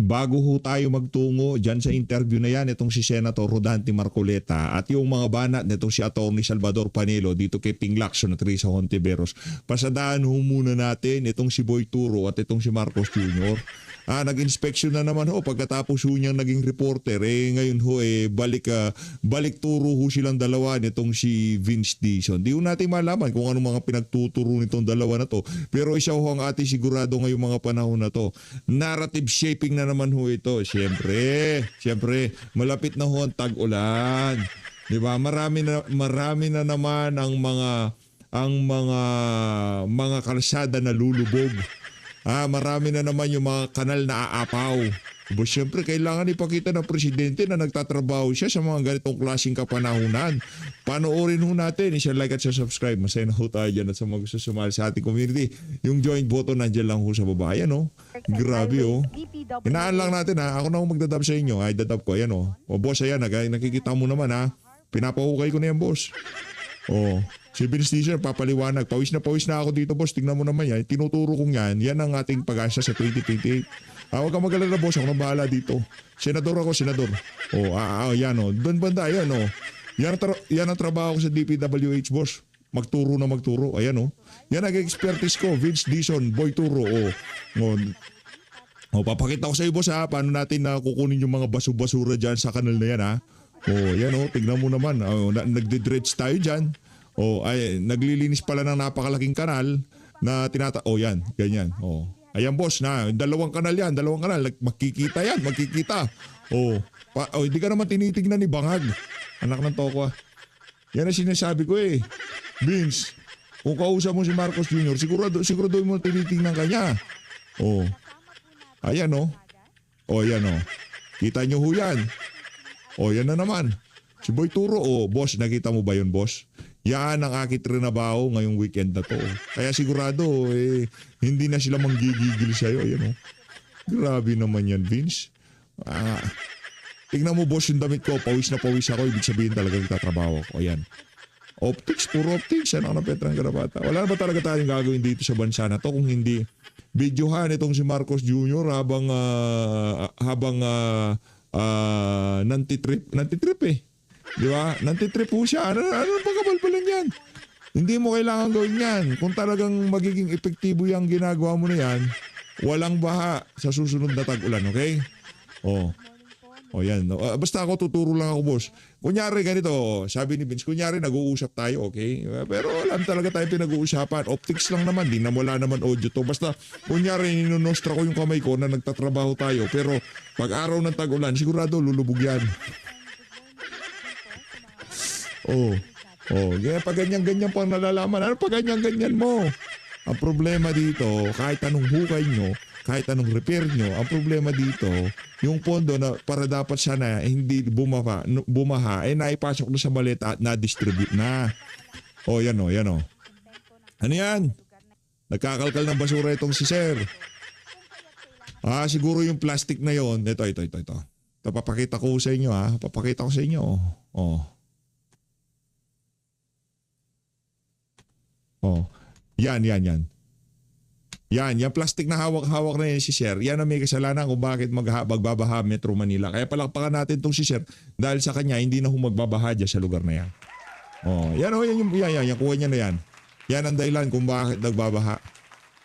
bago ho tayo magtungo dyan sa interview na yan, itong si Senator Rodante Marcoleta at yung mga banat nitong si Atty. Salvador Panelo dito kay Ping Lacson at Risa Hontiveros, pasadaan ho muna natin itong si Boy Turo at itong si Marcos Jr. Nag-inspection na naman ho pagkatapos ho niyang naging reporter. Ngayon ho balik turo ho silang dalawa nitong si Vince Dizon. Di ho natin malaman kung anong mga pinagtuturo nitong dalawa na to. Pero isa ho ang ating sigurado ngayong mga panahon na to. Narrative shaping na naman ho ito. Siyempre, malapit na ho ang tag-ulan. Di ba? Marami na naman ang mga kalsada na lulubog. Marami na naman yung mga kanal na aapaw. But syempre, kailangan ipakita ng presidente na nagtatrabaho siya sa mga ganitong klaseng kapanahunan. Panoorin ho natin. I-like at subscribe. Masaya na ho tayo dyan at sa mga gusto sumali sa ating community. Yung joint button nandiyan lang ho sa baba. Ayan o. Grabe o. Hinaan lang natin ha. Ako na ho magdadab sa inyo. Ay, dadab ko. Ayan o. O boss, ayan. Nakikita mo naman ha. Pinapahukay ko na yan boss. Si Vince Dizon, papaliwanag. Pawis na ako dito, boss. Tingnan mo naman yan. Tinuturo kong yan. Yan ang ating pag-asa sa 2028. Huwag kang mag-alala, boss. Ako na bahala dito. Senador ako, senador. Yan o. Doon banda, yan o. Yan ang trabaho ko sa DPWH, boss. Magturo na magturo. Ayan o. Yan ang expertise ko. Vince Dizon, Boy Turo. Papakita ko sa iyo, boss ha. Paano natin na kukunin yung mga basura dyan sa kanal na yan ha. Yan o. Tignan mo naman. Nagde-dredge tayo dyan. Naglilinis pala ng napakalaking kanal na yan, ganyan. Ayan boss na, dalawang kanal. Makikita yan. Hindi ka naman tinitignan ni Bangag. Anak ng toko. Yan ang sinasabi ko Vince, kung kausap mo si Marcos Jr., sigurado mo tinitingnan ka niya. Ayan yan Kita nyo ho yan. Yan na naman. Si Boy Turo, boss, nakita mo ba yun, boss? Yan ang aking trinabaho ngayong weekend na to. Kaya sigurado, hindi na sila manggigigil sa'yo. Ayan, Grabe naman yan, Vince. Tingnan mo, boss, yung damit ko. Pawis na pawis ako. Ibig sabihin talaga nagtatrabaho ako. Ayan. Optics, puro optics. Yan ang Petrang Garabata. Wala na ba talaga tayong gagawin dito sa bansa na to kung hindi videohan itong si Marcos Jr. habang nantitrip Di ba? Nantitrip po siya. Ano ba kabalbalan yan? Hindi mo kailangan gawin yan. Kung talagang magiging epektibo yung ginagawa mo na yan, walang baha sa susunod na tag-ulan, okay? Yan. Basta ako tuturo lang ako, boss. Kunyari ganito, sabi ni Vince, kunyari nag-uusap tayo, okay? Pero alam talaga tayo pinag-uusapan. Optics lang naman, di na wala naman audio to. Basta kunyari ninunostra ko yung kamay ko na nagtatrabaho tayo. Pero pag araw ng tag-ulan, sigurado lulubog yan. Pag ganyan-ganyan pang nalalaman. Ano pag ganyan-ganyan mo? Ang problema dito, kahit anong hukay nyo, kahit anong repair nyo, ang problema dito, yung pondo na para dapat sana hindi bumaha, naipasok na sa maleta at na-distribute na. Yan. Ano yan? Nagkakalkal ng basura itong si sir. Siguro yung plastic na yon. Ito. Papakita ko sa inyo ha. Papakita ko sa inyo. Yan. Yan, yung plastic na hawak-hawak na yan si Sir. Yan ang may kasalanan kung bakit magbabaha Metro Manila. Kaya palakpakan natin itong si Sir dahil sa kanya hindi na magbabaha dyan sa lugar na yan. Yan kuha niya na yan. Yan ang dahilan kung bakit nagbabaha.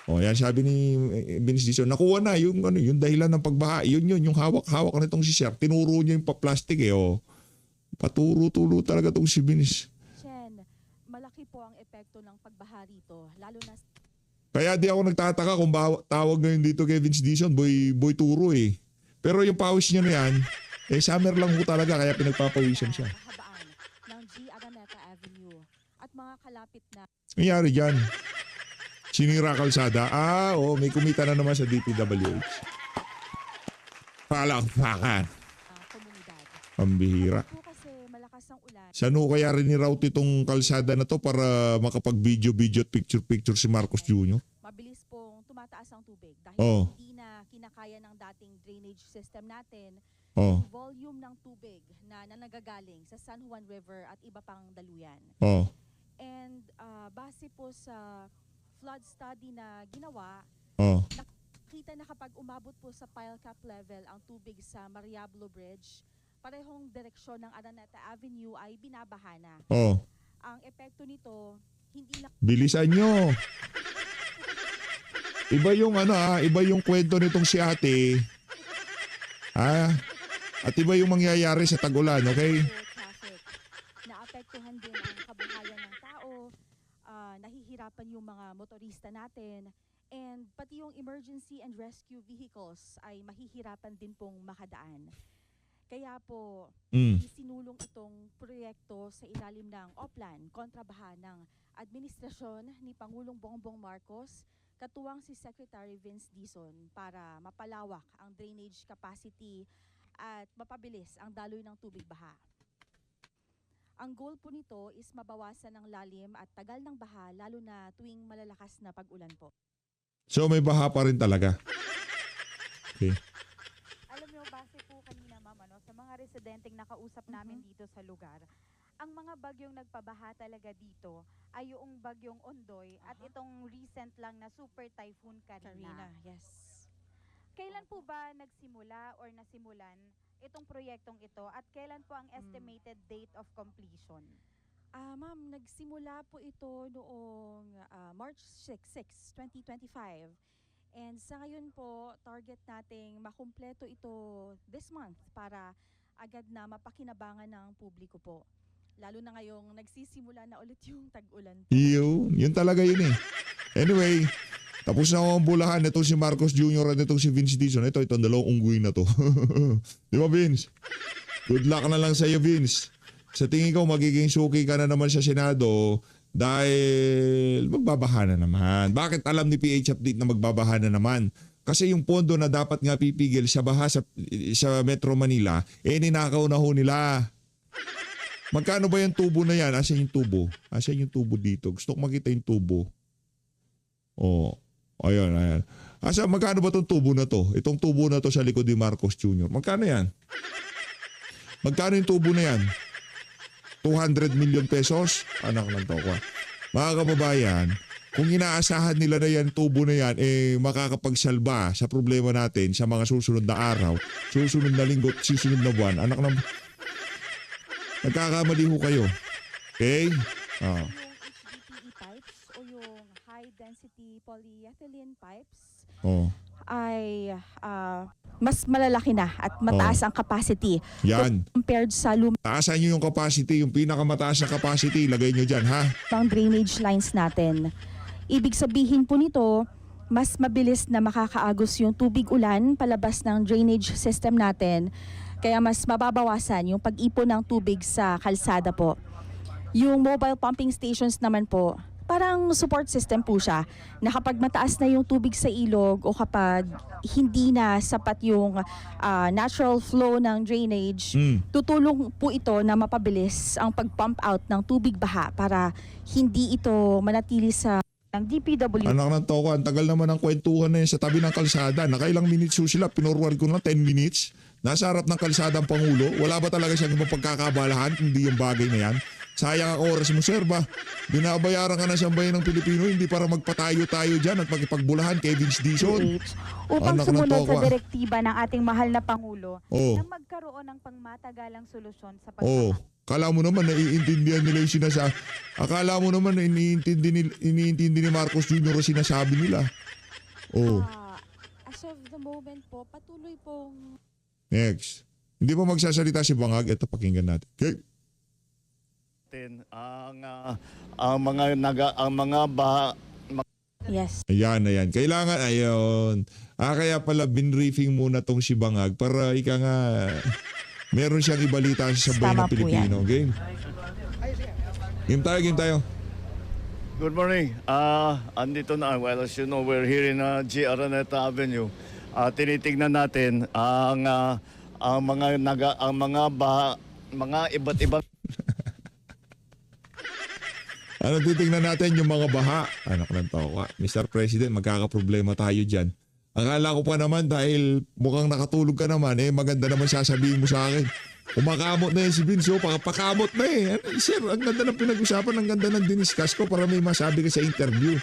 Yan sabi ni Vince Dizon, nakuha na yung dahilan ng pagbaha. Yun yung hawak-hawak na itong si Sir. Tinuro niya yung plastic Paturo-tulo talaga itong si Vince. Malaki po ang epekto ng pagbaha rito, lalo na... Kaya di ako nagtataka kung tawag ngayon dito kay Vince Dizon, Boy Turo Pero yung pawis niya na yan, summer lang po talaga kaya pinagpapawisan siya. Ng G. Araneta Avenue at mga kalapit na... Nangyari dyan? Sinira kalsada? May kumita na naman sa DPWH. Palakpakan. Komunidad. Pambihira. Saan kaya rin ni-route itong kalsada na to para makapag-video at picture si Marcos Jr.? Mabilis pong tumataas ang tubig dahil hindi na kinakaya ng dating drainage system natin yung volume ng tubig na nagagaling sa San Juan River at iba pang daluyan. And base po sa flood study na ginawa, Kita na kapag umabot po sa pile cap level ang tubig sa Mariablo Bridge, parehong direksyon ng Araneta Avenue ay binabaha na. Oh, Ang epekto nito, hindi na bilisan nyo. Iba yung iba yung kwento nitong si ate. At iba yung mangyayari sa tag-ulan, okay? po traffic. Naapektuhan din ang kabuhayan ng tao, nahihirapan yung mga motorista natin, and pati yung emergency and rescue vehicles ay mahihirapan din pong makadaan. Kaya po, isinulong itong proyekto sa ilalim ng OPLAN, kontrabaha ng administrasyon ni Pangulong Bongbong Marcos, katuwang si Secretary Vince Dizon para mapalawak ang drainage capacity at mapabilis ang daloy ng tubig baha. Ang goal po nito is mabawasan ang lalim at tagal ng baha lalo na tuwing malalakas na pag-ulan po. So may baha pa rin talaga. Okay. Alam nyo, base po kanina ma'am, sa mga residenteng nakausap namin dito sa lugar, ang mga bagyong nagpabaha talaga dito ay yung bagyong Ondoy at itong recent lang na super typhoon Karina. Yes. Kailan po ba nagsimula or nasimulan itong proyektong ito at kailan po ang estimated date of completion? Ma'am, nagsimula po ito noong March 6, 2025. And sa ngayon po, target nating makumpleto ito this month para agad na mapakinabangan ng publiko po. Lalo na ngayong nagsisimula na ulit yung tag-ulan po. Yun talaga yun eh. Anyway, tapos na ang bulahan. Ito si Marcos Jr. at itong si Vince Dizon. Itong dalawang unggoy na to. Di ba, Vince? Good luck na lang sa iyo, Vince. Sa tingin ko, magiging suki ka na naman sa Senado dahil magbabaha na naman. Bakit alam ni PH Update na magbabaha na naman? Kasi yung pondo na dapat nga pipigil sa baha sa Metro Manila, ninakaw na ho nila. Magkano ba yung tubo na yan? Asan yung tubo? Asan yung tubo dito? Gusto ko makita yung tubo. Oh, ayan. Magkano ba itong tubo na to? Itong tubo na to sa likod ni Marcos Jr. Magkano yan? Magkano yung tubo na yan? 200 million pesos? Anak ng toko. Mga kababayan, kung inaasahan nila na yan, tubo na yan, makakapagsalba sa problema natin sa mga susunod na araw, susunod na linggo, susunod na buwan. Anak ng... Nagkakamali ho kayo. Okay? Yung HDPE pipes o yung high density polyethylene pipes ay mas malalaki na at mataas ang capacity. Yan. Compared sa Taasan nyo yung capacity, yung pinakamataas na capacity, ilagay nyo dyan, ha? lumang drainage lines natin. Ibig sabihin po nito, mas mabilis na makakaagos yung tubig ulan palabas ng drainage system natin. Kaya mas mababawasan yung pag-ipon ng tubig sa kalsada po. Yung mobile pumping stations naman po, parang support system po siya na kapag mataas na yung tubig sa ilog o kapag hindi na sapat yung natural flow ng drainage, tutulong po ito na mapabilis ang pag-pump out ng tubig baha para hindi ito manatili sa Ng DPW. Anak ng toko, ang tagal naman ng kwentuhan na yun sa tabi ng kalsada. Nakailang minutes ho sila, pinorward ko na 10 minutes. Nasa harap ng kalsada ang Pangulo. Wala ba talaga siyang ibang pagkakabalahan kung di yung bagay na yan? Sayang ang oras mo, sir ba? Binabayaran ka na siyang bayan ng Pilipino, hindi para magpatayo-tayo dyan at makipagbulahan kay Vince Dizon. Upang Anak ng sumunod sa toko, direktiba ng ating mahal na Pangulo Oh. na magkaroon ng pangmatagalang solusyon sa Oh, pagbaha. kala mo naman naiintindihan nila yung sinasabi. Akala mo naman na iniintindi ni Marcos Jr. ang sinasabi nila. Oh, as of the moment po, patuloy pong next. Hindi pa magsasalita si Bangag. Ito, pakinggan natin. Okay. Ang mga baha. yes. Ayan. Kailangan, ayun. Kaya pala binriefing muna tong si Bangag para ika nga meron siyang ibalita sa sabay Tama ng po Pilipino. Game. Game tayo. Good morning. Andito na. Well, as you know, we're here in G. Araneta Avenue. Tinitingnan natin ang mga iba't ibang Ano titingnan natin yung mga baha? Anak ng toko. Mr. President, magkakaproblema tayo dyan. Akala ko pa naman dahil mukhang nakatulog ka naman, maganda naman sasabihin mo sa akin. Kumakamot na si Vince, pakamot na . Sir, ang ganda ng pinag-usapan, ang ganda ng diniscuss ko para may masabi ka sa interview.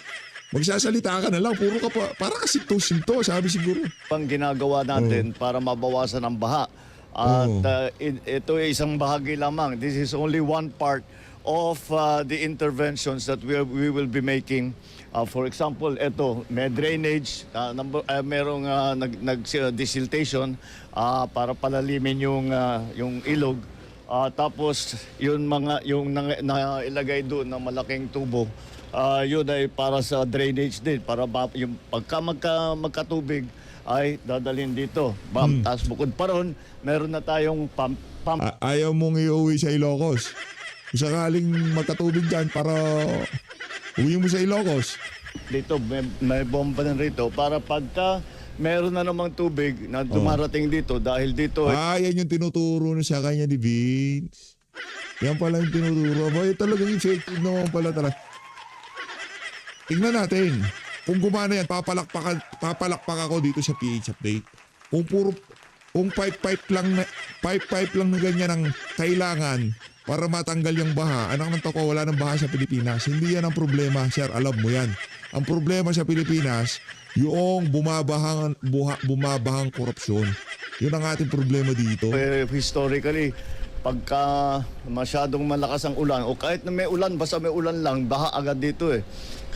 Magsasalita ka na lang, puro ka pa, para kasi sinto, sabi siguro. Ang ginagawa natin para mabawasan ang baha. At ito ay isang bahagi lamang. This is only one part of the interventions that we will be making. For example, ito, may drainage, merong nag-desiltation para palalimin yung ilog. Tapos yung nailagay doon na malaking tubo, yun ay para sa drainage din, para yung pagka magkatubig ay dadalhin dito. Tapos bukod pa ron, meron na tayong pump. Ayaw mong iuwi sa Ilocos. Kung sakaling magkatubig dyan para uwi mo sa Ilocos. Dito, may bomba na rito para pagka meron na namang tubig na dumarating dito dahil dito yan yung tinuturo na sa kanya ni Vince. Yan pala yung tinuturo. Abay, talagang effective naman pala talaga. Tingnan natin. Kung gumana yan, papalakpak ako dito sa PH Update. Kung pipe lang na ganyan ang kailangan para matanggal yung baha. Anak ng toko, wala ng baha sa Pilipinas. Hindi yan ang problema, sir. Alam mo yan. Ang problema sa Pilipinas, yung bumabahang korupsyon. Yun ang ating problema dito. Historically, pagka masyadong malakas ang ulan o kahit na may ulan, basta may ulan lang, baha agad dito eh.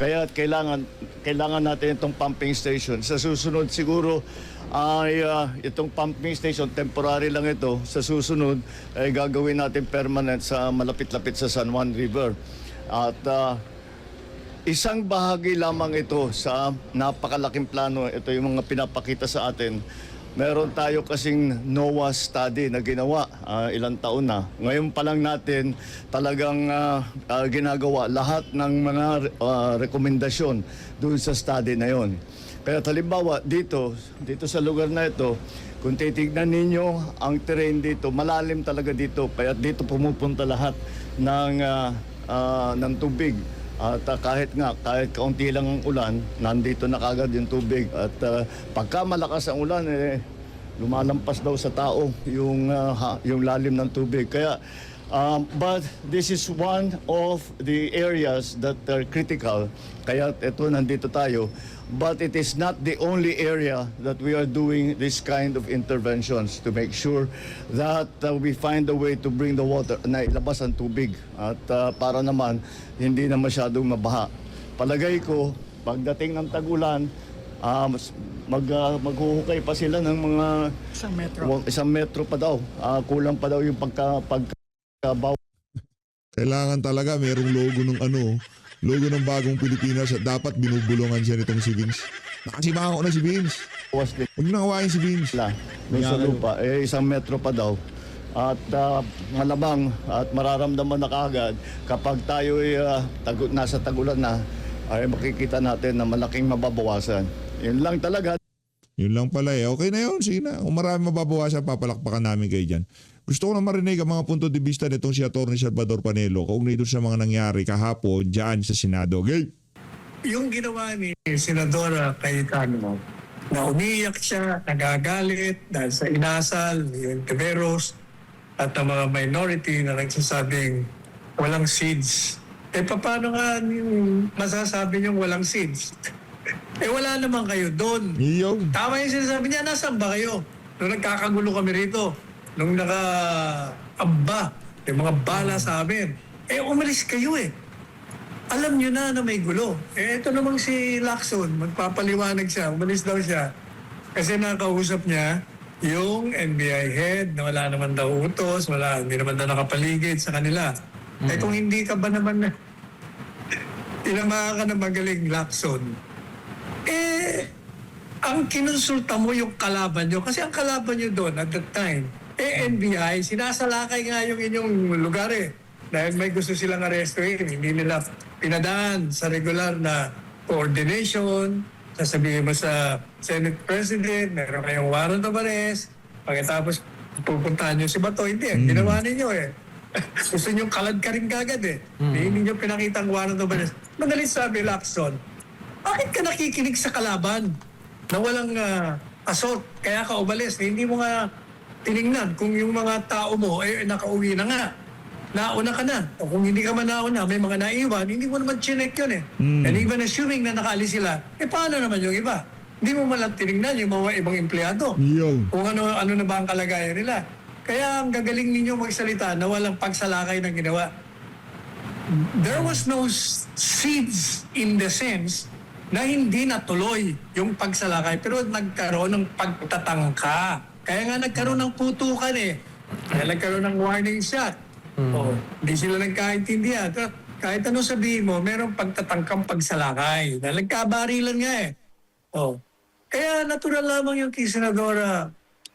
Kaya kailangan natin itong pumping station. Sa susunod siguro ay itong pumping station, temporary lang ito. Sa susunod ay gagawin natin permanent sa malapit-lapit sa San Juan River. At isang bahagi lamang ito sa napakalaking plano. Ito yung mga pinapakita sa atin. Meron tayo kasing NOAA study na ginawa ilang taon na. Ngayon pa lang natin talagang ginagawa lahat ng mga rekomendasyon doon sa study na yon. Kaya halimbawa dito sa lugar na ito, kung titignan ninyo ang terrain dito, malalim talaga dito. Kaya dito pumupunta lahat ng tubig. At kahit kaunti lang ang ulan, nandito na kagad yung tubig. At pagka malakas ang ulan, lumalampas daw sa tao yung lalim ng tubig. Kaya, but this is one of the areas that are critical. Kaya ito, nandito tayo. But it is not the only area that we are doing this kind of interventions to make sure that we find a way to bring the water, na ilabas ang tubig at para naman hindi na masyadong mabaha. Palagay ko, pagdating ng tag-ulan, maghuhukay pa sila ng mga isang metro pa daw. Kulang pa daw yung pagkabaw. Kailangan talaga merong logo ng bagong Pilipinas at dapat binubulungan siya nitong si Vince. Nakasimangan ko na si Vince. Huwag niyo nakawain si Vince. Doon sa lupa, isang metro pa daw. At malamang at mararamdaman na kaagad kapag tayo nasa tagulan na, ay makikita natin na malaking mababawasan. Yun lang talaga. Yun lang pala eh. Okay na yun. Sige na. Kung marami mababawasan, papalakpakan namin kayo dyan. Gusto ko na marinig ang mga punto de vista nitong si Atty. Salvador Panelo kaugnay doon sa mga nangyari kahapon dyan sa Senado. Okay? Yung ginawa ni Senadora Cayetano, na umiiyak siya, nagagalit dahil sa inasal, yung Tiberos, at ang mga minority na nagsasabing walang seeds. Paano nga yung masasabi niyong walang seeds? Wala naman kayo doon. Yung. Tama yung sinasabi niya, nasaan ba kayo? Nung nagkakagulo kami rito, nung naka-amba, yung mga bala sa amin, umalis kayo eh. Alam nyo na may gulo. Ito namang si Lacson, magpapaliwanag siya, umalis daw siya. Kasi nakausap niya yung NBI head na wala naman daw utos, hindi naman daw nakapaligid sa kanila. Kung hindi ka ba naman tinamahan ka na magaling Lacson, ang kinonsulta mo yung kalaban nyo. Kasi ang kalaban nyo doon at that time, NBI, sinasalakay nga yung inyong lugar eh. Dahil may gusto silang arrestuin, hindi nila pinadaan sa regular na coordination. Sasabihin mo sa Senate President, meron kayong warrant of arrest. Pagkatapos pupuntahan nyo si Bato, hindi. Ginawa ninyo eh. Gusto nyo kalad ka rin kagad eh. Hindi nyo pinakita ang warrant of arrest. Madalit sabi, Lacson, bakit ka nakikinig sa kalaban na walang assault? Kaya ka umalis. Hindi mo nga tinignan kung yung mga tao mo nakauwi na nga. nauna ka na. O kung hindi ka man nauna, may mga naiwan, hindi mo naman chinek yun eh. And even assuming na nakaalis sila, paano naman yung iba? Hindi mo malang tinignan yung mga ibang empleyado. Yung. Kung ano na ba ang kalagayan nila. Kaya ang gagaling ninyo magsalita na walang pagsalakay ng ginawa. There was no seeds in the sense na hindi natuloy yung pagsalakay pero nagkaroon ng pagtatangka. Kaya nga nagkaroon ng putukan eh. Kaya nagkaroon ng warning shot. Oh, hindi sila nagkaintindihan. Kahit ano sabihin mo, merong pagtatangkang pagsalakay. Dahil nagkabarilan nga eh. Oh. Kaya natural lamang yung kay Senadora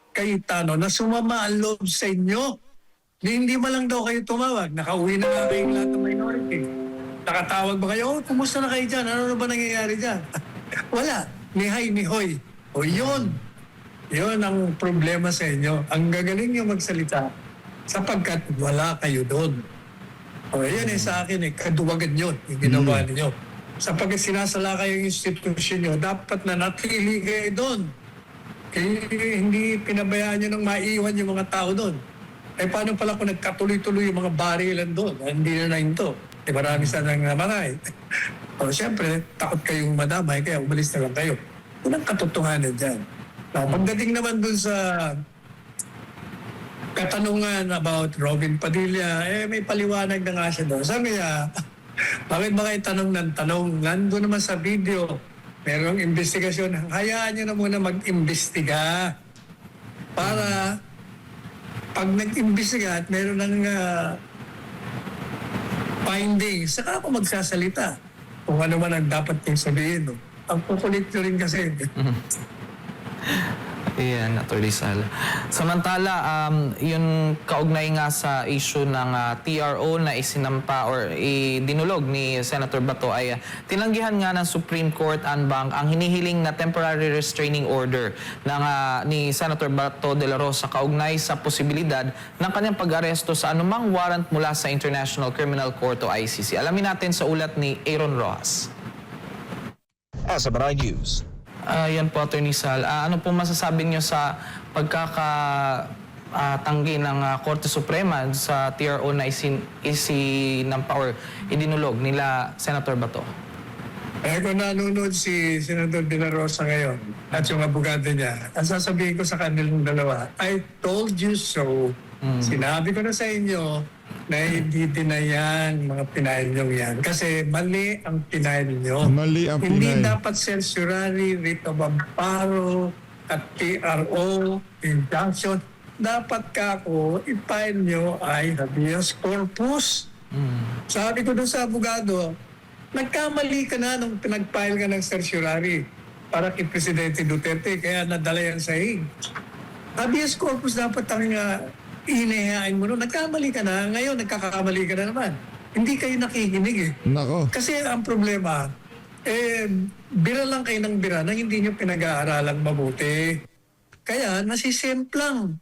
Cayetano na sumama ang loob sa inyo. Hindi man lang daw kayo tumawag. Nakauwi na nga ba yung lahat ng minority? Nakatawag ba kayo? Oh, kumusta na kayo dyan? Ano na ba nangyayari dyan? Wala. Ni hay, ni hoy. O yun. Yun ang problema sa inyo. Ang gagaling nyo magsalita sapagkat wala kayo doon. O yan eh sa akin eh, kaduwagan yun yung ginawa ninyo. Sapagkat sinasalakay yung institusyon nyo, dapat na natili kayo doon. Kaya hindi pinabayaan nyo nang maiwan yung mga tao doon. Eh paano pala kung nagkatuloy-tuloy yung mga barilan doon? Hindi na ito. Eh marami sanang namatay. O siyempre, takot kayong madamay, kaya umalis na lang kayo. Yun ang katotohanan dyan. Now, pagdating naman doon sa katanungan about Robin Padilla, may paliwanag na nga siya doon. Sabi niya, bakit ba kayo tanong ng tanong? Nandun naman sa video, merong investigasyon. Hayaan nyo na muna mag-imbestiga para pag nag-imbestiga at meron ng findings, saka ako magsasalita kung ano man ang dapat yung sabihin. No? Ang kukulit nyo rin kasi. Ayan, Atty. Sal. Samantala, yung kaugnay nga sa issue ng TRO na isinampa or dinulog ni Senator Bato ay tinanggihan nga ng Supreme Court Anbang ang hinihiling na temporary restraining order ng, ni Senator Bato de la Rosa kaugnay sa posibilidad ng kanyang pag-aresto sa anumang warrant mula sa International Criminal Court o ICC. Alamin natin sa ulat ni Aaron Rojas. SMNI News. Yan po, Atty. Sal. Ano po masasabi niyo sa pagkakatanggi ng Korte Suprema sa TRO na isinampa or idinulog nila Senator Bato? Kung nanonood si Senador De La Rosa ngayon at yung abogado niya, ang sasabihin ko sa kanilang dalawa, I told you so. Sinabi ko na sa inyo na hindi dinayan mga pinail nyo yan. Kasi mali ang pinail nyo. Mali ang Hindi pinail. dapat certiorari, writ of amparo, at TRO, injunction. Dapat kako, i-file nyo ay habeas corpus. Sabi ko doon sa abogado, nagkamali ka na nung pinag-file ka ng certiorari para kay Presidente Duterte, kaya nadala yan sa hig. Habeas corpus dapat ang inihain mo noon. Nagkamali ka na, ngayon nagkakamali ka na naman. Hindi kayo nakikinig eh. Nako. Kasi ang problema, bira lang kayo ng bira na hindi nyo pinag-aaralang mabuti. Kaya nasisemplang.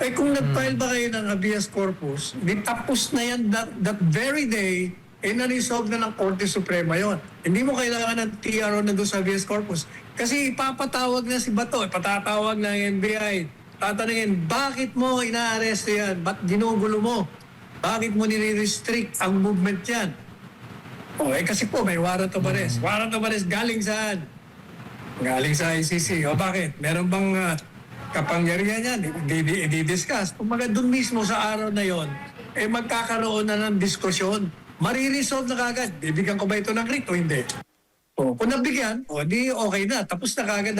Kung nag-file ba kayo ng habeas corpus, di tapos na yan that very day, na-resolve na ng Korte Suprema yon. Hindi mo kailangan ng TRO na doon sa habeas corpus. Kasi ipapatawag na si Bato, ipatatawag ng NBI. Tatanungin, bakit mo inaaresto yan? Ba't ginugulo mo? Bakit mo nire-restrict ang movement yan? Kasi po may warrant of arrest. Warrant of arrest galing saan? Galing sa ICC. Bakit? Meron bang kapangyarihan yan? Di-discuss. Kung doon mismo sa araw na yon, magkakaroon na ng diskusyon. Mariresolve na kagad. Bibigyan ko ba ito ng writ o hindi? Kung nabigyan, di okay na. Tapos na kagad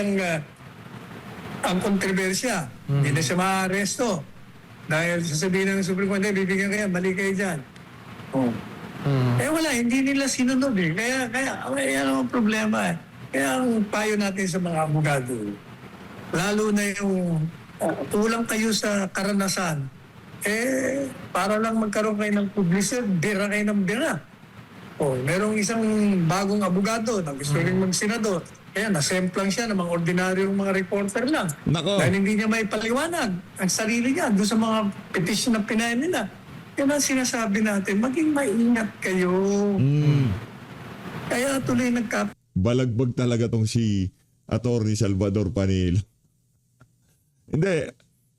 ang kontrobersya. Hindi na siya ma-arresto. Dahil sasabihin ng Supreme Court, bibigyan kayo, balik kayo dyan. Wala, hindi nila sinunod eh. Kaya yan ang problema eh. Kaya ang payo natin sa mga abogado, lalo na yung kulang kayo sa karanasan, para lang magkaroon kayo ng publicity, bira kayo ng bira. Merong isang bagong abogado na gusto rin mag-senador. Kaya nasemplang siya ng mga ordinaryong mga reporter lang. Nako. Dahil hindi niya may paliwanag ang sarili niya doon sa mga petition na pinayan nila. Kaya ang sinasabi natin, maging maingat kayo. Kaya tuloy Balagbag talaga tong si Atty. Salvador Panilo. Hindi.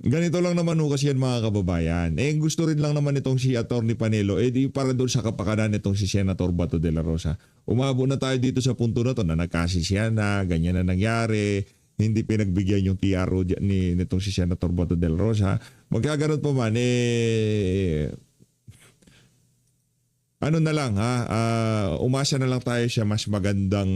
Ganito lang naman ho kasi yan mga kababayan. Gusto rin lang naman itong si Atty. Panelo, di para doon sa kapakanan itong si Senator Bato de la Rosa. Umabot na tayo dito sa punto na to na nagkasisya na, ganyan na nangyari, hindi pinagbigyan yung TRO nitong si Senator Bato de la Rosa. Magkaganon pa man, ano na lang umasa na lang tayo sa mas magandang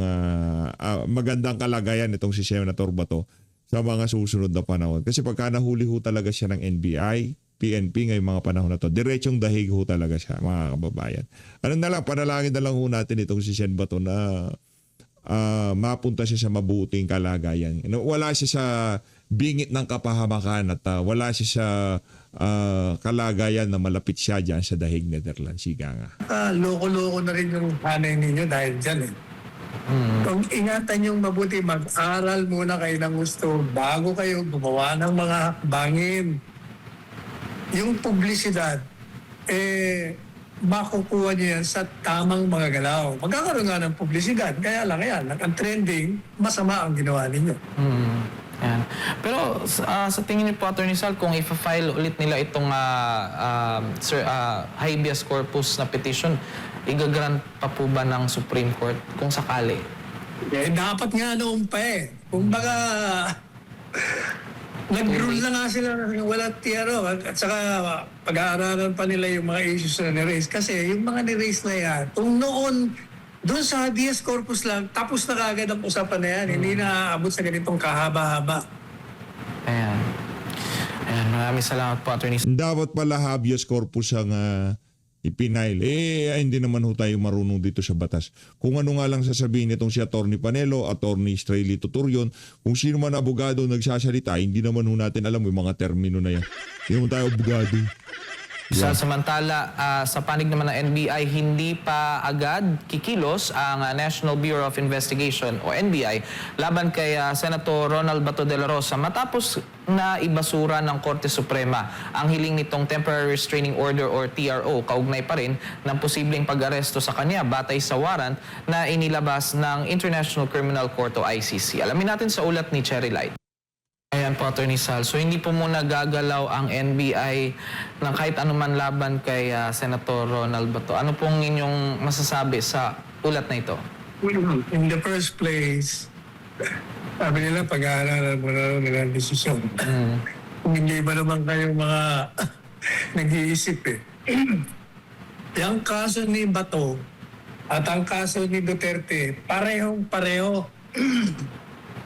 kalagayan itong si Senator Bato sa mga susunod na panahon. Kasi pagka nahuli ho talaga siya ng NBI, PNP ngayong mga panahon na to, diretsong dahig ho talaga siya, mga kababayan. Ano na lang, panalangin na lang ho natin itong si Sen Bato na mapunta siya sa mabuting kalagayan. Wala siya sa bingit ng kapahamakan at wala siya sa kalagayan na malapit siya dyan sa dahig Netherlands. Siga nga. Loko-loko na rin yung hanay ninyo dahil dyan Kung ingatan yung mabuti, mag-aral muna kayo ng gusto bago kayo gumawa ng mga hakbangin. Yung publisidad, makukuha nyo yan sa tamang mga galaw. Magkakaroon nga ng publisidad, kaya lang yan, ang trending, masama ang ginawa ninyo. Yan. Pero sa tingin niyo po, Atty. Sal, kung i-file ulit nila itong habeas corpus na petition, igagrant pa po ba ng Supreme Court kung sakali? Dapat nga noon pa Kung baka nag-rule na nga sila na wala tiyaro at saka pag-aaralan pa nila yung mga issues na ni-raise. Kasi yung mga ni-raise na yan, kung noon doon sa habeas corpus lang, tapos na kagad ang usapan na yan. Hindi na aabot sa ganitong kahaba-haba. Ayan. Maraming salamat po, Atty. Dapat pala habeas corpus ang ipinail. Hindi naman ho tayo marunong dito sa batas. Kung ano nga lang sasabihin itong si Atty. Panelo, Atty. Strelly Tuturion, kung sino man abogado nagsasalita, hindi naman ho natin alam yung mga termino na yan. Hindi naman tayo abogado. Samantala, sa panig naman ng NBI, hindi pa agad kikilos ang National Bureau of Investigation o NBI laban kay Senator Ronald Bato de la Rosa matapos na ibasura ng Korte Suprema ang hiling nitong Temporary Restraining Order or TRO, kaugnay pa rin ng posibleng pag-aresto sa kanya batay sa warrant na inilabas ng International Criminal Court o ICC. Alamin natin sa ulat ni Cherry Light. Ayan po, Atty. Sal. So hindi po muna gagalaw ang NBI ng kahit anuman laban kay Senator Ronald Bato. Ano pong inyong masasabi sa ulat na ito? In the first place, sabi nila pag-aaralan mo na nila ang desisyon. Kung hindi ba naman kayong mga nag-iisip Yung kaso ni Bato at ang kaso ni Duterte, parehong-pareho.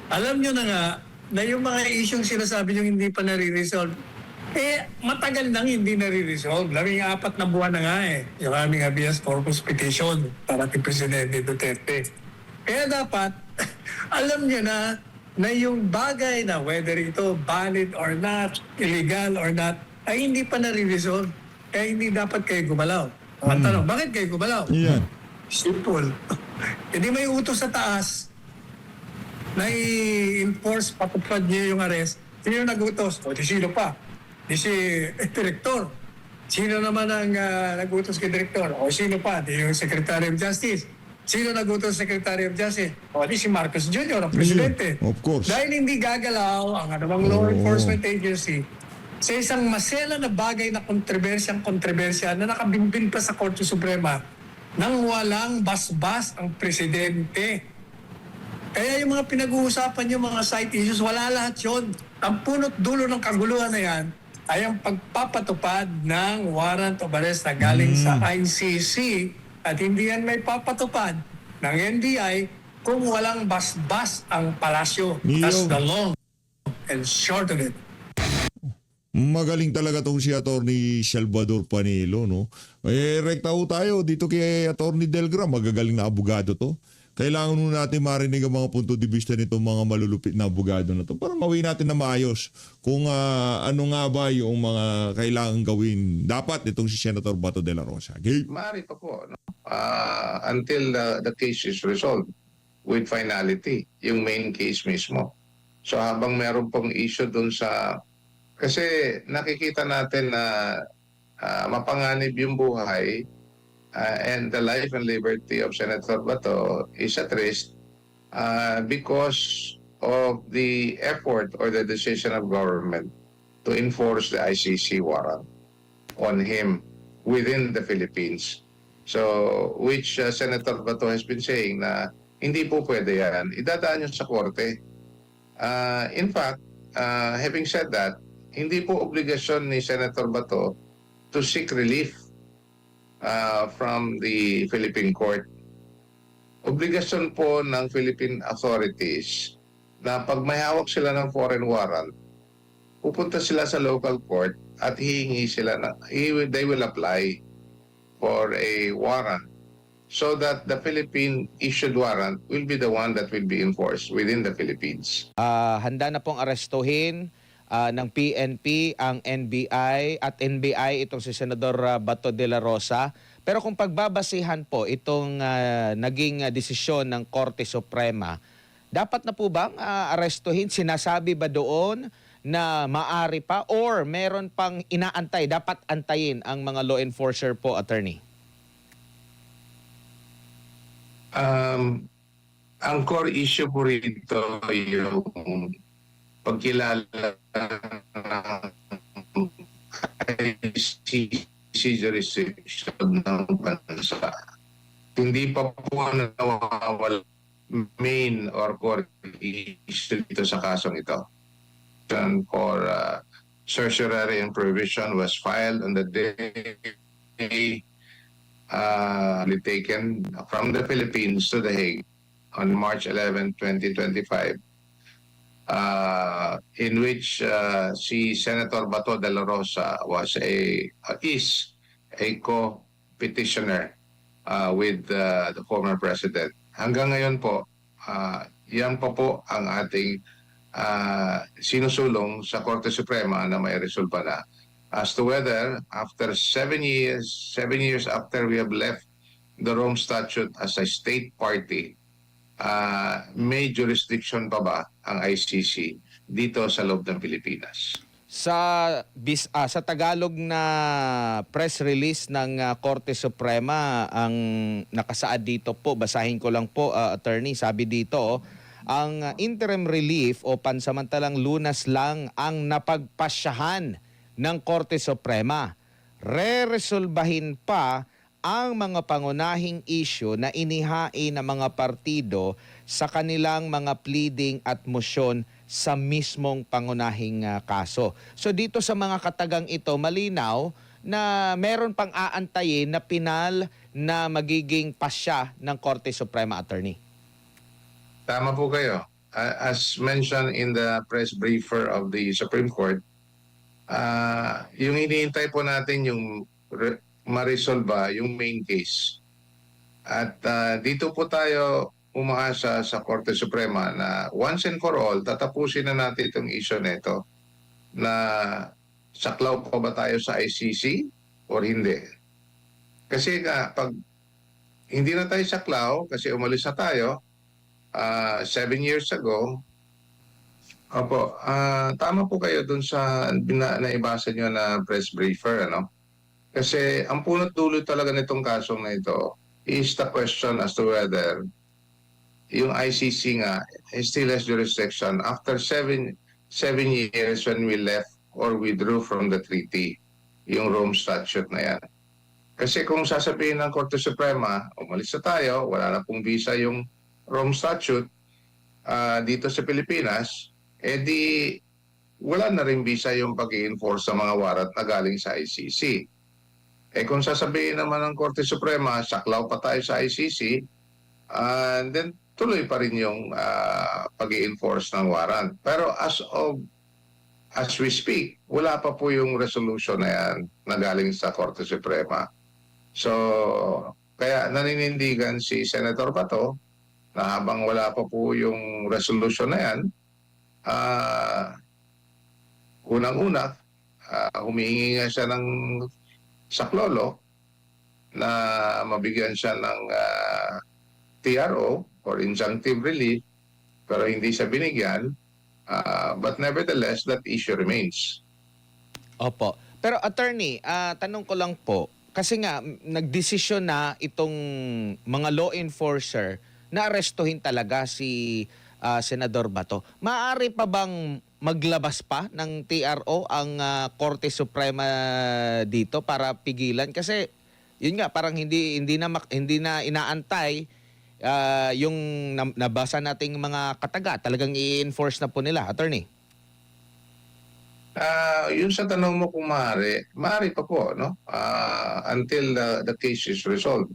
Alam nyo na nga, na yung mga isyong sinasabi nyo hindi pa nare-resolve, matagal nang hindi nare-resolve. 14 na buwan na nga yung aming habeas corpus petition para kay Presidente Duterte. Kaya dapat, alam nyo na yung bagay na whether ito valid or not, illegal or not, ay hindi pa nare-resolve. Kaya hindi dapat kayo gumalaw. Ang tanong, bakit kayo gumalaw? Yan. Simple. Hindi may utos sa taas na i-enforce, patupad niya yung arrest. Sino nag-utos? O di sino pa? Di si Direktor. Sino naman ang nag-utos kay Direktor? O sino pa? Di yung Secretary of Justice. Sino nag-utos Secretary of Justice? O di si Marcos Jr., ang Presidente. Of course. Dahil hindi gagalaw ang anumang law enforcement agency sa isang masela na bagay na kontrobersya na nakabimbing pa sa Korte Suprema nang walang basbas ang Presidente. Kaya yung mga pinag-uusapan yung mga side issues, wala lahat yun. Ang punot dulo ng kaguluhan na yan ay ang pagpapatupad ng warrant of arrest na galing sa ICC at hindi yan may papatupad ng NBI kung walang basbas ang palasyo. That's the long and short of it. Magaling talaga tong si Atty. Salvador Panelo, no? Rekta ho tayo dito kay Atty. Delgra, magagaling na abogado to. Kailangan nun natin marinig ang mga punto de vista nitong mga malulupit na abogado na to para mawin natin na maayos kung ano nga ba yung mga kailangan gawin dapat itong si Senator Bato de la Rosa. Okay? Maaari pa po, no? Until the case is resolved with finality, yung main case mismo. So habang meron pong issue dun sa... Kasi nakikita natin na mapanganib yung buhay and the life and liberty of Senator Bato is at risk because of the effort or the decision of government to enforce the ICC warrant on him within the Philippines. So, which Senator Bato has been saying na hindi po pwede yan. Idadaan yun sa korte. In fact, having said that, hindi po obligasyon ni Senator Bato to seek relief from the Philippine court. Obligasyon po ng Philippine authorities na pag may hawak sila ng foreign warrant, pupunta sila sa local court at hihingi sila they will apply for a warrant so that the Philippine issued warrant will be the one that will be enforced within the Philippines. Handa na pong arestuhin ng PNP ang NBI at NBI itong si Senador Bato de la Rosa. Pero kung pagbabasihan po itong naging desisyon ng Korte Suprema, dapat na po bang arestuhin? Sinasabi ba doon na maari pa or meron pang inaantay, dapat antayin ang mga law enforcer po, attorney? Ang core issue po rito yung pagkilala ng ICC jurisdiction ng bansa. Hindi pa po nawawala main or core issue dito sa kasong ito. For certiorari and provision was filed on the day taken from the Philippines to The Hague on March 11, 2025, in which si Senator Bato de la Rosa is a co-petitioner with the former president. Hanggang ngayon po, yan pa po ang ating sinusulong sa Korte Suprema na may resolba na as to whether after 7 years after we have left the Rome Statute as a state party, may jurisdiction pa ba ang ICC dito sa loob ng Pilipinas? Sa Tagalog na press release ng Korte Suprema, ang nakasaad dito po, basahin ko lang po, attorney, sabi dito, ang interim relief o pansamantalang lunas lang ang napagpasyahan ng Korte Suprema. Re-resolbahin pa ang mga pangunahing issue na inihain ng mga partido sa kanilang mga pleading at motion sa mismong pangunahing kaso. So dito sa mga katagang ito, malinaw na meron pang aantayin na pinal na magiging pasya ng Korte Suprema, attorney. Tama po kayo. As mentioned in the press briefer of the Supreme Court, yung iniintay po natin yung ma-resolve yung main case. At dito po tayo umaasa sa Korte Suprema na once and for all, tatapusin na natin itong issue nito na saklaw pa ba tayo sa ICC or hindi. Kasi pag hindi na tayo saklaw kasi umalis na tayo 7 years ago, opo, tama po kayo dun sa naibasa nyo na press briefer, ano? Kasi ang punot dulo talaga nitong kasong na ito is the question as to whether yung ICC nga still has jurisdiction after 7 years when we left or withdrew from the treaty, yung Rome Statute na yan. Kasi kung sasabihin ng Korte Suprema, umalis na tayo, wala na pong visa yung Rome Statute dito sa Pilipinas, di wala na rin visa yung pag-i-enforce sa mga warrant na galing sa ICC. Kung sasabihin naman ng Korte Suprema, saklaw pa tayo sa ICC, then tuloy pa rin yung pag-i-enforce ng warrant. Pero as we speak, wala pa po yung resolution na yan na galing sa Korte Suprema. So, kaya naninindigan si Senator Bato na habang wala pa po yung resolution na yan, unang-una, humihingi nga siya ng saklolo na mabigyan siya ng TRO or injunctive relief, pero hindi siya binigyan. But nevertheless, that issue remains. Opo. Pero attorney, tanong ko lang po, kasi nga nagdesisyon na itong mga law enforcer na arestuhin talaga si Senador Bato. Maaari pa bang maglabas pa ng TRO ang Korte Suprema dito para pigilan? Kasi yun nga, parang hindi na inaantay yung nabasa nating mga kataga. Talagang i-enforce na po nila, attorney. Yun sa tanong mo kung maaari pa po, no? Until the case is resolved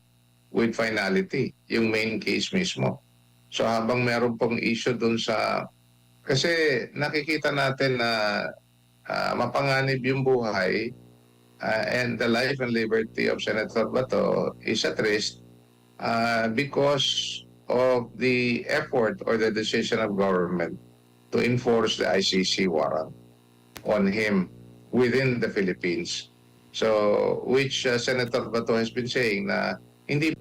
with finality, yung main case mismo. So habang meron pong issue dun sa... Kasi nakikita natin na mapanganib yung buhay and the life and liberty of Senator Bato is at risk because of the effort or the decision of government to enforce the ICC warrant on him within the Philippines. So, which Senator Bato has been saying na hindi,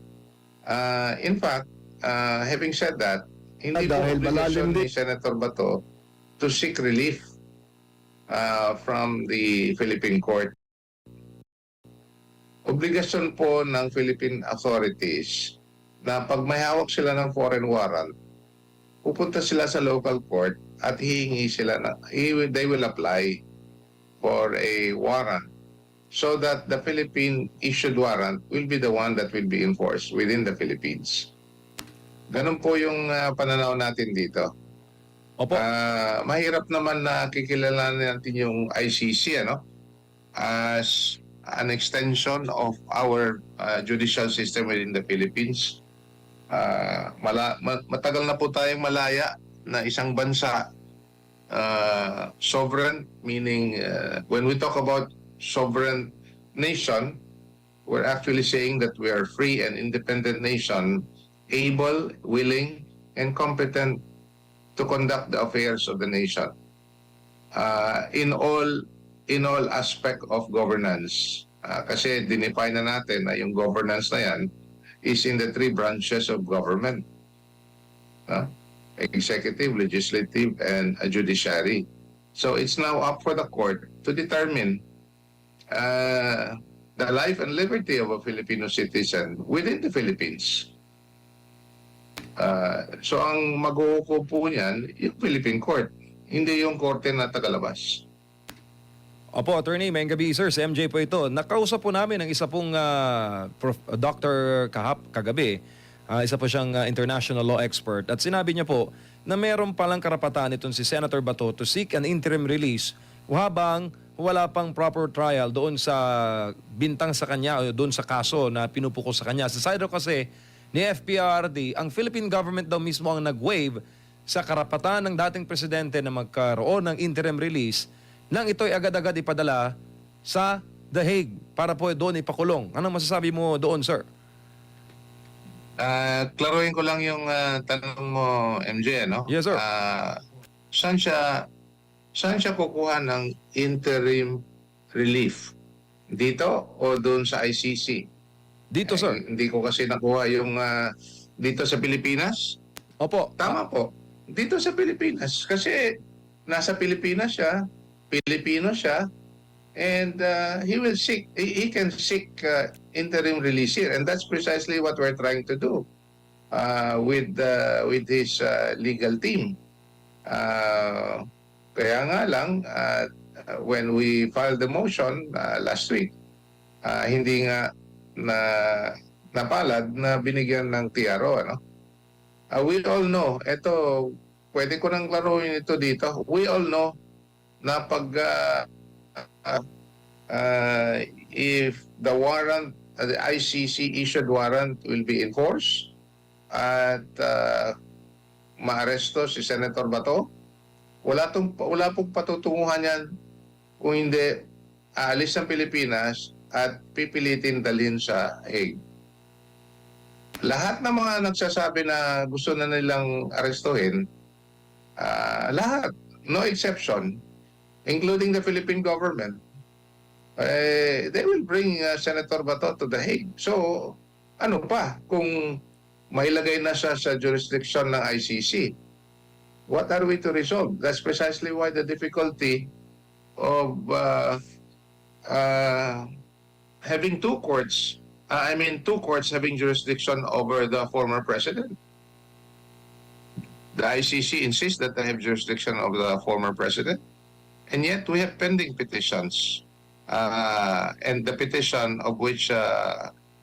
in fact, having said that, hindi po Dahil obligasyon malalim ni Senator Bato to seek relief from the Philippine court. Obligasyon po ng Philippine authorities na pag may hawak sila ng foreign warrant, pupunta sila sa local court at hihingi sila they will apply for a warrant so that the Philippine issued warrant will be the one that will be enforced within the Philippines. Ganun po yung pananaw natin dito. Opo. Mahirap naman na kikilalanin natin yung ICC as an extension of our judicial system within the Philippines. Matagal na po tayong malaya na isang bansa sovereign, meaning when we talk about sovereign nation, we're actually saying that we are free and independent nation, able, willing, and competent to conduct the affairs of the nation in all aspect of governance. Kasi dinefine na natin na yung governance na yan is in the three branches of government. Executive, legislative, and judiciary. So it's now up for the court to determine the life and liberty of a Filipino citizen within the Philippines. So ang mag-uupo po niyan, yung Philippine Court, hindi yung korte na tagalabas. Opo, attorney, may gabi sir, si MJ po ito. Nakausap po namin ang isa pong doctor kagabi. Isa po siyang international law expert. At sinabi niya po na meron palang karapatan itong si Senator Bato to seek an interim release habang wala pang proper trial doon sa bintang sa kanya o doon sa kaso na pinupuko sa kanya. Sa side kasi ni FPRD, ang Philippine government daw mismo ang nag-waive sa karapatan ng dating presidente na magkaroon ng interim release nang ito'y agad-agad ipadala sa The Hague para po doon ipakulong. Anong masasabi mo doon, sir? Klaruhin ko lang yung tanong mo, MJ, no? Yes, sir. Saan siya kukuha ng interim relief? Dito o doon sa ICC? Dito, sir. Hindi ko kasi nakuha yung dito sa Pilipinas. Opo. Tama po. Dito sa Pilipinas. Kasi nasa Pilipinas siya, Pilipino siya, and he can seek interim release here. And that's precisely what we're trying to do with his legal team. Kaya nga lang, when we filed the motion last week, hindi nga na napalad na binigyan ng TRO. We all know, pwede ko nang klaruhin ito dito. We all know na pag if the warrant, the ICC issued warrant will be enforced at maaresto si Senator Bato, wala pong patutunguhan yan kung hindi aalis ng Pilipinas at pipilitin dalhin sa Hague. Lahat ng mga nagsasabi na gusto na nilang arestuhin, lahat, no exception, including the Philippine government, they will bring Senator Bato to the Hague. So, ano pa kung mailagay na siya sa jurisdiction ng ICC? What are we to resolve? That's precisely why the difficulty of having two courts having jurisdiction over the former president. The ICC insists that they have jurisdiction of the former president. And yet we have pending petitions. And the petition of which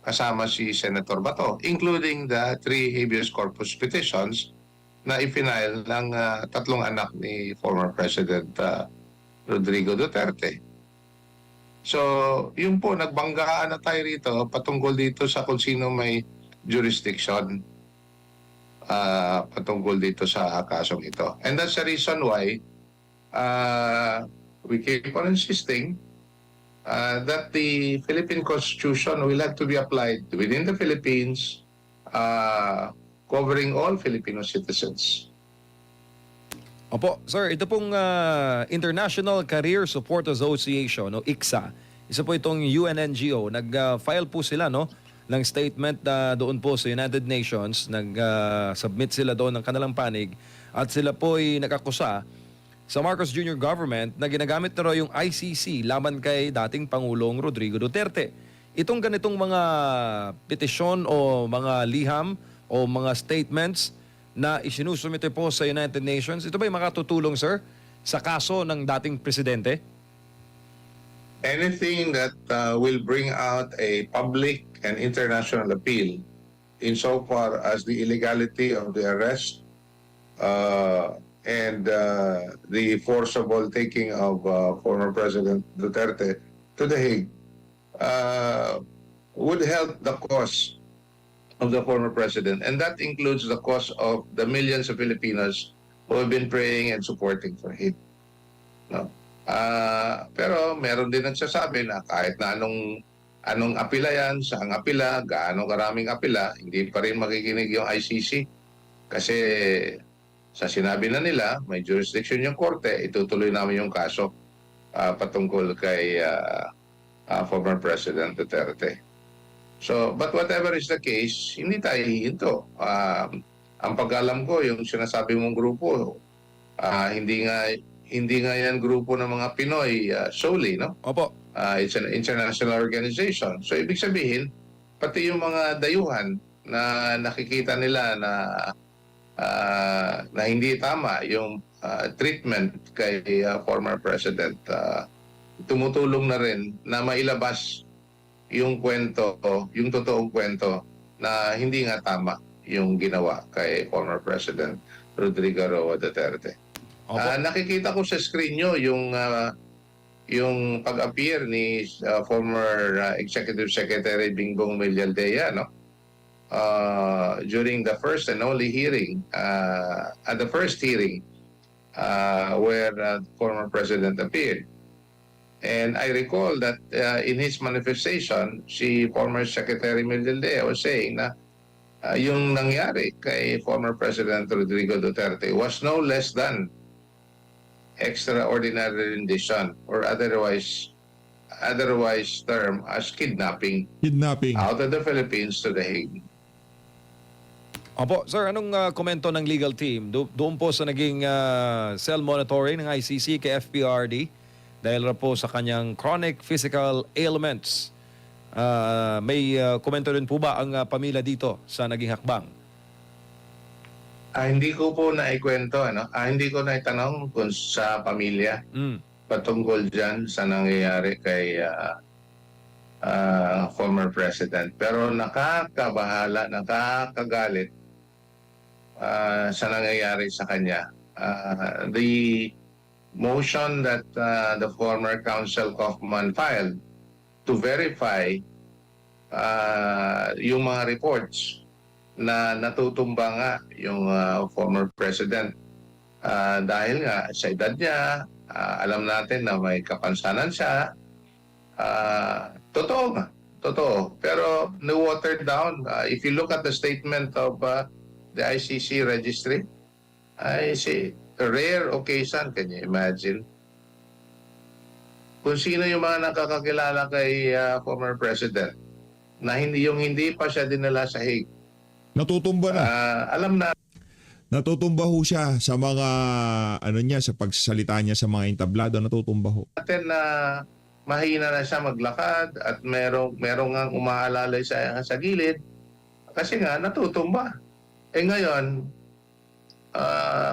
kasama si Senator Bato, including the 3 habeas corpus petitions na ipinail ng 3 anak ni former President Rodrigo Duterte. So, yun po, nagbanggaan na tayo rito patungkol dito sa kung sino may jurisdiction patungkol dito sa kasong ito. And that's the reason why we keep on insisting that the Philippine Constitution will have to be applied within the Philippines, covering all Filipino citizens. Opo, sir, ito pong International Career Support Association, no, ICSA, isa po itong UN NGO, nag-file po sila, no, ng statement doon po sa United Nations, nag-submit sila doon ng kanilang panig, at sila po ay nag-akusa sa Marcos Jr. government na ginagamit na raw yung ICC laban kay dating Pangulong Rodrigo Duterte. Itong ganitong mga petisyon o mga liham o mga statements na isinusumite po sa United Nations, ito ba'y makatutulong, sir, sa kaso ng dating presidente? Anything that will bring out a public and international appeal insofar as the illegality of the arrest and the forcible taking of former President Duterte to The Hague would help the cause of the former president, and that includes the cause of the millions of Filipinos who have been praying and supporting for him. No? Pero meron din nagsasabi na kahit na anong apila yan, saang apila, gaano karaming apila, hindi pa rin makikinig yung ICC kasi sa sinabi na nila, may jurisdiction yung korte, itutuloy namin yung kaso patungkol kay former President Duterte. So, but whatever is the case, hindi tayo hihinto. Ang pag-alam ko, yung sinasabi mong grupo, hindi nga yan grupo ng mga Pinoy solely, no? Opo. It's an international organization. So, ibig sabihin, pati yung mga dayuhan na nakikita nila na hindi tama yung treatment kay former President, tumutulong na rin na mailabas yung kwento, yung totoong kwento na hindi nga tama yung ginawa kay former President Rodrigo Roa Duterte. Nakikita ko sa screen nyo yung pag-appear ni former Executive Secretary Bingbong Medialdea, no? During the first and only hearing, at the first hearing where former President appeared. And I recall that in his manifestation, si former Secretary Medialdea was saying na yung nangyari kay former President Rodrigo Duterte was no less than extraordinary rendition or otherwise termed as kidnapping Kidnapping. out of the Philippines to The Hague. Opo, sir, anong komento ng legal team doon po sa naging cell monitoring ng ICC kay FPRD? Dahil ra po sa kanyang chronic physical ailments. May komento rin po ba ang pamilya dito sa naging hakbang? Hindi ko po naikwento, hindi ko naitanong kung sa pamilya patungkol dyan sa nangyayari kay former president. Pero nakakabahala, nakakagalit sa nangyayari sa kanya. The motion that the former Counsel Kaufman filed to verify yung mga reports na natutumba nga yung former president dahil nga sa edad niya, alam natin na may kapansanan siya. Totoo nga, totoo. Pero watered down. If you look at the statement of the ICC registry, I see a rare occasion, can you imagine? Kung sino yung mga nakakakilala kay former president na hindi pa siya dinala sa Hague. Natutumba na. Alam na Natutumba ho siya sa mga sa pagsasalita niya sa mga entablado, natutumba ho. natin na mahina na siya maglakad at merong nga umaalalay sa gilid kasi nga natutumba. Ngayon,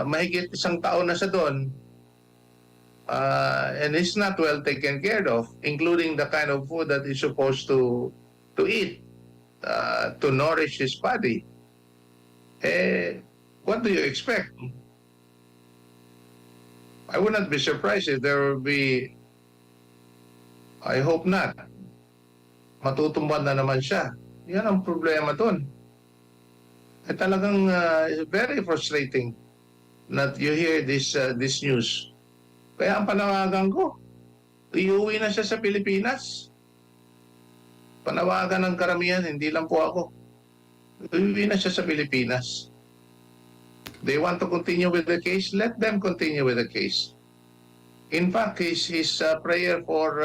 mahigit isang taon na siya doon, and it's not well taken care of, including the kind of food that he's supposed to eat to nourish his body. What do you expect? I would not be surprised if there will be, I hope not, matutumban na naman siya. Yan ang problema doon. Talagang very frustrating that you hear this news. Kaya ang panawagan ko, iuwi na siya sa Pilipinas. Panawagan ng karamihan, hindi lang po ako. Iuwi na siya sa Pilipinas. They want to continue with the case, let them continue with the case. In fact, his prayer for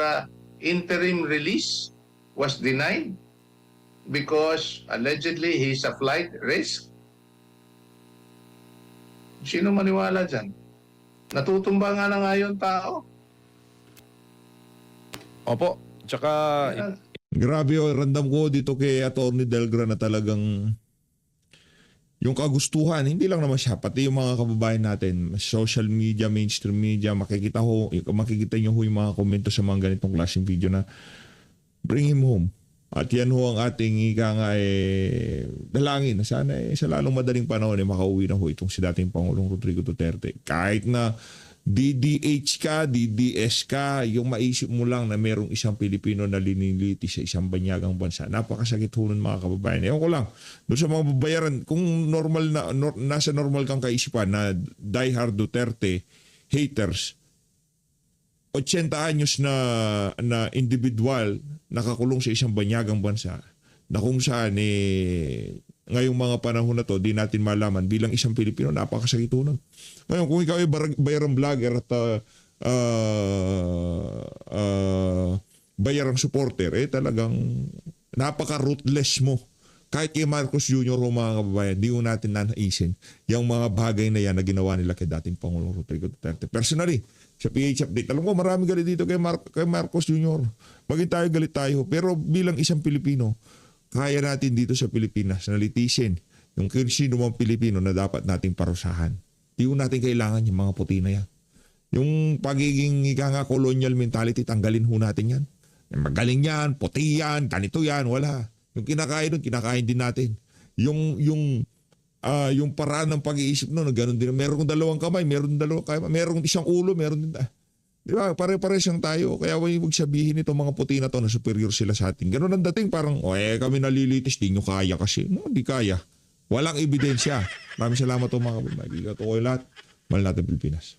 interim release was denied because allegedly he's a flight risk. Sino maniwala dyan? Natutumba nga na nga yung tao. Opo. Tsaka Grabe o, randam ko dito kay Atty. Delgra na talagang yung kagustuhan, hindi lang naman siya, pati yung mga kababayan natin, social media, mainstream media, makikita nyo ho yung mga komento sa mga ganitong klaseng video na bring him home. At yan ho ang ating dalangin na sana sa lalong madaling panahon makauwi na ho itong si dating Pangulong Rodrigo Duterte. Kahit na DDH ka, DDS ka, yung maisip mo lang na merong isang Pilipino na liniliti sa isang banyagang bansa. Napakasakit ho nun mga kababayan. Ewan ko lang, doon sa mga babayaran, kung normal na, nasa normal kang kaisipan na diehard Duterte haters, 80 anyos na individual nakakulong sa isang banyagang bansa na kung saan ngayong mga panahon na to, di natin malaman bilang isang Pilipino, napakasakit ho nun. Ngayon, kung ikaw ay bayarang vlogger at bayarang supporter, talagang napaka-ruthless mo. Kahit kay Marcos Jr. o mga kababayan, di ko natin nanaisin yung mga bagay na yan na ginawa nila kay dating Pangulong Rodrigo Duterte. Personally, sa PH Update, alam ko maraming galit dito kay Marcos Jr. Maging tayo galit tayo. Pero bilang isang Pilipino, kaya natin dito sa Pilipinas na litisin yung sino mang Pilipino na dapat nating parusahan. Di ko natin kailangan yung mga puti na yan. Yung pagiging colonial mentality, tanggalin ho natin yan. Magaling yan, puti yan, ganito yan, wala. Yung kinakain din natin. Yung paraan ng pag-iisip ganoon din. Meron dalawang kamay, meron isang ulo, meron din. Di ba? Pare-pare siyang tayo. Kaya huwag sabihin itong mga puti na to na superior sila sa atin. Ganun ang dating, parang, kami nalilitis, di nyo kaya kasi. No, di kaya. Walang ebidensya. Maraming salamat po mga kababayan. Ito ko lahat. Mahal natin Pilipinas.